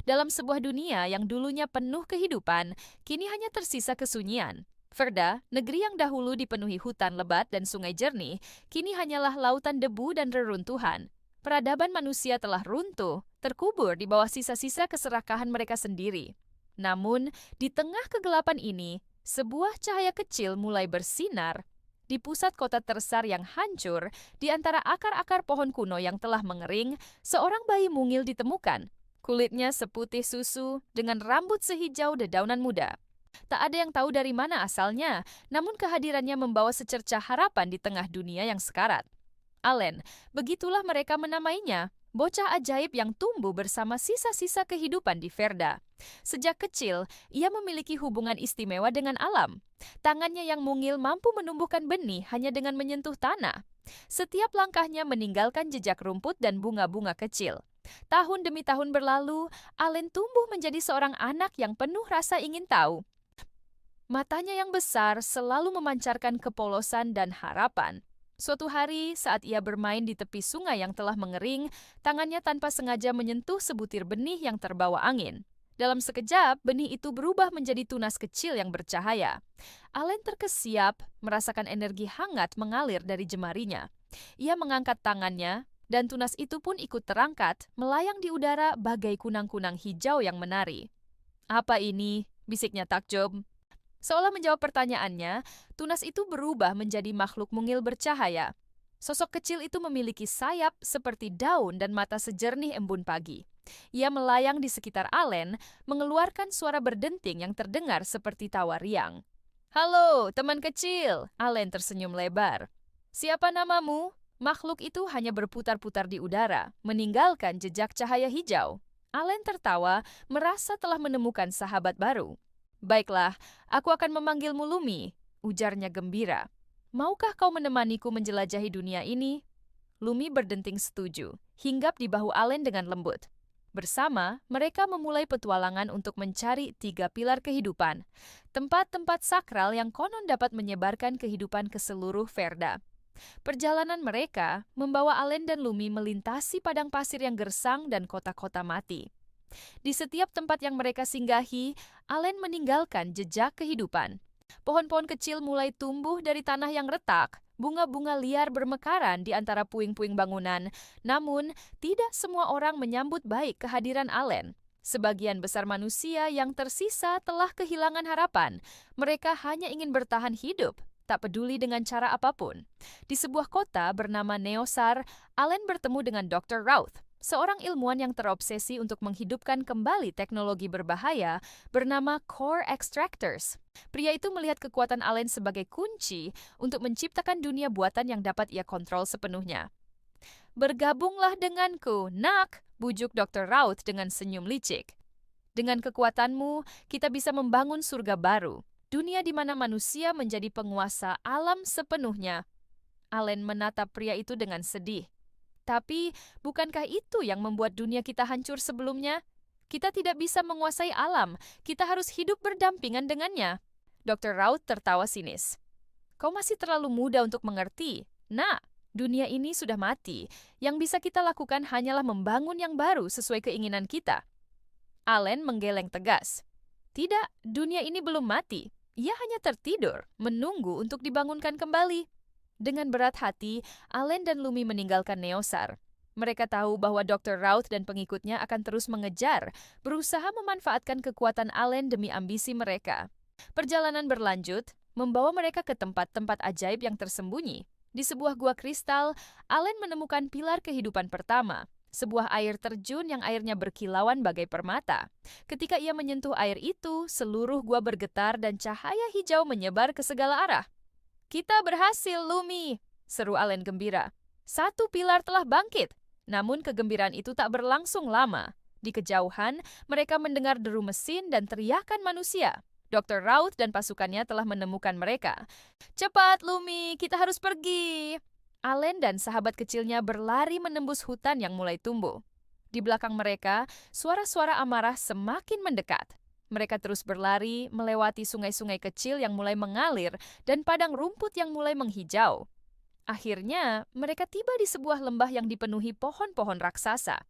Dalam sebuah dunia yang dulunya penuh kehidupan, kini hanya tersisa kesunyian. Verda, negeri yang dahulu dipenuhi hutan lebat dan sungai jernih, kini hanyalah lautan debu dan reruntuhan. Peradaban manusia telah runtuh, terkubur di bawah sisa-sisa keserakahan mereka sendiri. Namun, di tengah kegelapan ini, sebuah cahaya kecil mulai bersinar. Di pusat kota tersar yang hancur, di antara akar-akar pohon kuno yang telah mengering, seorang bayi mungil ditemukan. Kulitnya seputih susu dengan rambut sehijau dedaunan muda. Tak ada yang tahu dari mana asalnya, namun kehadirannya membawa secercah harapan di tengah dunia yang sekarat. Allen, begitulah mereka menamainya, bocah ajaib yang tumbuh bersama sisa-sisa kehidupan di Verda. Sejak kecil, ia memiliki hubungan istimewa dengan alam. Tangannya yang mungil mampu menumbuhkan benih hanya dengan menyentuh tanah. Setiap langkahnya meninggalkan jejak rumput dan bunga-bunga kecil. Tahun demi tahun berlalu, Allen tumbuh menjadi seorang anak yang penuh rasa ingin tahu. Matanya yang besar selalu memancarkan kepolosan dan harapan. Suatu hari, saat ia bermain di tepi sungai yang telah mengering, tangannya tanpa sengaja menyentuh sebutir benih yang terbawa angin. Dalam sekejap, benih itu berubah menjadi tunas kecil yang bercahaya. Allen terkesiap, merasakan energi hangat mengalir dari jemarinya. Ia mengangkat tangannya, dan tunas itu pun ikut terangkat, melayang di udara bagai kunang-kunang hijau yang menari. "Apa ini?" bisiknya takjub. Seolah menjawab pertanyaannya, tunas itu berubah menjadi makhluk mungil bercahaya. Sosok kecil itu memiliki sayap seperti daun dan mata sejernih embun pagi. Ia melayang di sekitar Allen, mengeluarkan suara berdenting yang terdengar seperti tawa riang. "Halo, teman kecil!" Allen tersenyum lebar. "Siapa namamu?" Makhluk itu hanya berputar-putar di udara, meninggalkan jejak cahaya hijau. Allen tertawa, merasa telah menemukan sahabat baru. "Baiklah, aku akan memanggilmu Lumi," ujarnya gembira. "Maukah kau menemaniku menjelajahi dunia ini?" Lumi berdenting setuju, hinggap di bahu Allen dengan lembut. Bersama, mereka memulai petualangan untuk mencari 3 pilar kehidupan, tempat-tempat sakral yang konon dapat menyebarkan kehidupan ke seluruh Verda. Perjalanan mereka membawa Allen dan Lumi melintasi padang pasir yang gersang dan kota-kota mati. Di setiap tempat yang mereka singgahi, Allen meninggalkan jejak kehidupan. Pohon-pohon kecil mulai tumbuh dari tanah yang retak, bunga-bunga liar bermekaran di antara puing-puing bangunan, namun tidak semua orang menyambut baik kehadiran Allen. Sebagian besar manusia yang tersisa telah kehilangan harapan. Mereka hanya ingin bertahan hidup, tak peduli dengan cara apapun. Di sebuah kota bernama Neosar, Allen bertemu dengan Dr. Routh, seorang ilmuwan yang terobsesi untuk menghidupkan kembali teknologi berbahaya bernama Core Extractors. Pria itu melihat kekuatan Allen sebagai kunci untuk menciptakan dunia buatan yang dapat ia kontrol sepenuhnya. "Bergabunglah denganku, nak," bujuk Dr. Routh dengan senyum licik. "Dengan kekuatanmu, kita bisa membangun surga baru, dunia di mana manusia menjadi penguasa alam sepenuhnya." Allen menatap pria itu dengan sedih. "Tapi, bukankah itu yang membuat dunia kita hancur sebelumnya? Kita tidak bisa menguasai alam, kita harus hidup berdampingan dengannya." Dr. Routh tertawa sinis. "Kau masih terlalu muda untuk mengerti. Nah, dunia ini sudah mati. Yang bisa kita lakukan hanyalah membangun yang baru sesuai keinginan kita." Allen menggeleng tegas. "Tidak, dunia ini belum mati. Ia hanya tertidur, menunggu untuk dibangunkan kembali." Dengan berat hati, Allen dan Lumi meninggalkan Neosar. Mereka tahu bahwa Dr. Routh dan pengikutnya akan terus mengejar, berusaha memanfaatkan kekuatan Allen demi ambisi mereka. Perjalanan berlanjut, membawa mereka ke tempat-tempat ajaib yang tersembunyi. Di sebuah gua kristal, Allen menemukan pilar kehidupan pertama, sebuah air terjun yang airnya berkilauan bagai permata. Ketika ia menyentuh air itu, seluruh gua bergetar dan cahaya hijau menyebar ke segala arah. "Kita berhasil, Lumi!" seru Allen gembira. "Satu pilar telah bangkit." Namun kegembiraan itu tak berlangsung lama. Di kejauhan, mereka mendengar deru mesin dan teriakan manusia. Dr. Routh dan pasukannya telah menemukan mereka. "Cepat, Lumi, kita harus pergi!" Allen dan sahabat kecilnya berlari menembus hutan yang mulai tumbuh. Di belakang mereka, suara-suara amarah semakin mendekat. Mereka terus berlari, melewati sungai-sungai kecil yang mulai mengalir dan padang rumput yang mulai menghijau. Akhirnya, mereka tiba di sebuah lembah yang dipenuhi pohon-pohon raksasa.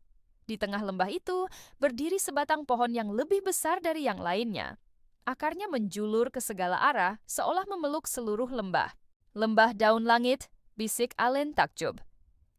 Di Di tengah lembah itu, berdiri sebatang pohon yang lebih besar dari yang lainnya. Akarnya menjulur ke segala arah, seolah memeluk seluruh lembah. "Lembah daun langit," bisik Allen takjub.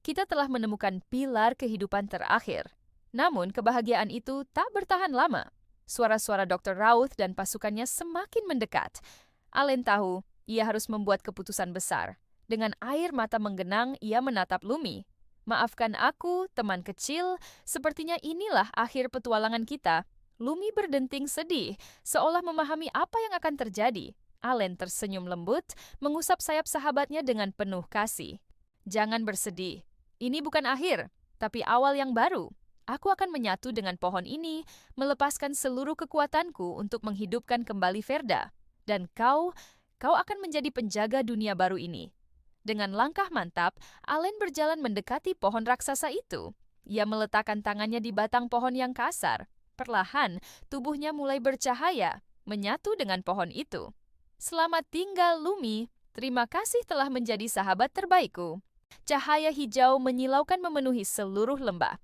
"Kita telah menemukan pilar kehidupan terakhir." Namun, kebahagiaan itu tak bertahan lama. Suara-suara Dr. Routh dan pasukannya semakin mendekat. Allen tahu, ia harus membuat keputusan besar. Dengan air mata menggenang, ia menatap Lumi. "Maafkan aku, teman kecil, sepertinya inilah akhir petualangan kita." Lumi berdenting sedih, seolah memahami apa yang akan terjadi. Allen tersenyum lembut, mengusap sayap sahabatnya dengan penuh kasih. "Jangan bersedih. Ini bukan akhir, tapi awal yang baru. Aku akan menyatu dengan pohon ini, melepaskan seluruh kekuatanku untuk menghidupkan kembali Verda. Dan kau akan menjadi penjaga dunia baru ini." Dengan langkah mantap, Allen berjalan mendekati pohon raksasa itu. Ia meletakkan tangannya di batang pohon yang kasar. Perlahan, tubuhnya mulai bercahaya, menyatu dengan pohon itu. "Selamat tinggal, Lumi. Terima kasih telah menjadi sahabat terbaikku." Cahaya hijau menyilaukan memenuhi seluruh lembah.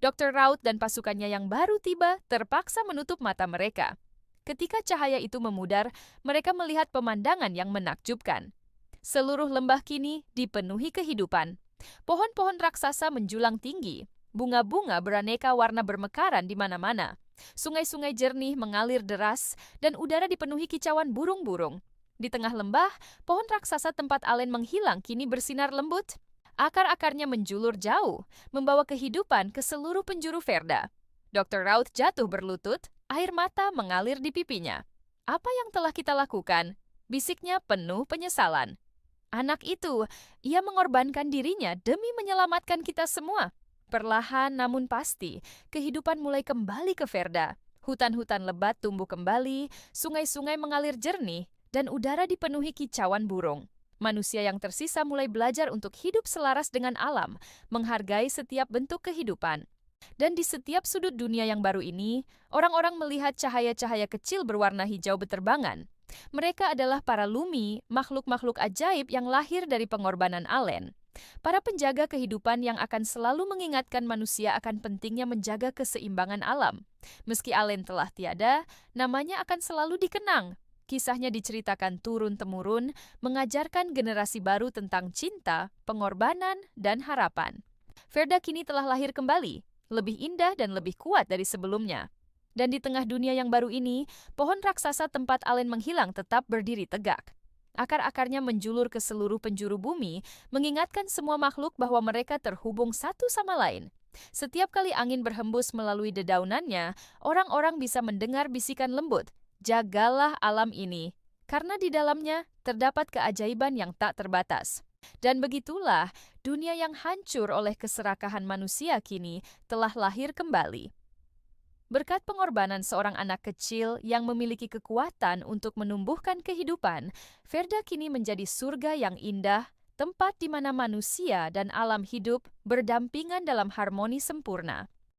Dr. Routh dan pasukannya yang baru tiba terpaksa menutup mata mereka. Ketika cahaya itu memudar, mereka melihat pemandangan yang menakjubkan. Seluruh lembah kini dipenuhi kehidupan. Pohon-pohon raksasa menjulang tinggi. Bunga-bunga beraneka warna bermekaran di mana-mana. Sungai-sungai jernih mengalir deras, dan udara dipenuhi kicauan burung-burung. Di tengah lembah, pohon raksasa tempat Allen menghilang kini bersinar lembut. Akar-akarnya menjulur jauh, membawa kehidupan ke seluruh penjuru Verda. Dr. Routh jatuh berlutut, air mata mengalir di pipinya. "Apa yang telah kita lakukan?" bisiknya penuh penyesalan. "Anak itu, ia mengorbankan dirinya demi menyelamatkan kita semua." Perlahan namun pasti, kehidupan mulai kembali ke Verda. Hutan-hutan lebat tumbuh kembali, sungai-sungai mengalir jernih, dan udara dipenuhi kicauan burung. Manusia yang tersisa mulai belajar untuk hidup selaras dengan alam, menghargai setiap bentuk kehidupan. Dan di setiap sudut dunia yang baru ini, orang-orang melihat cahaya-cahaya kecil berwarna hijau beterbangan. Mereka adalah para Lumi, makhluk-makhluk ajaib yang lahir dari pengorbanan Allen. Para penjaga kehidupan yang akan selalu mengingatkan manusia akan pentingnya menjaga keseimbangan alam. Meski Allen telah tiada, namanya akan selalu dikenang. Kisahnya diceritakan turun-temurun, mengajarkan generasi baru tentang cinta, pengorbanan, dan harapan. Verda kini telah lahir kembali, lebih indah dan lebih kuat dari sebelumnya. Dan di tengah dunia yang baru ini, pohon raksasa tempat Allen menghilang tetap berdiri tegak. Akar-akarnya menjulur ke seluruh penjuru bumi, mengingatkan semua makhluk bahwa mereka terhubung satu sama lain. Setiap kali angin berhembus melalui dedaunannya, orang-orang bisa mendengar bisikan lembut, "Jagalah alam ini, karena di dalamnya terdapat keajaiban yang tak terbatas." Dan begitulah, dunia yang hancur oleh keserakahan manusia kini telah lahir kembali. Berkat pengorbanan seorang anak kecil yang memiliki kekuatan untuk menumbuhkan kehidupan, Verda kini menjadi surga yang indah, tempat di mana manusia dan alam hidup berdampingan dalam harmoni sempurna.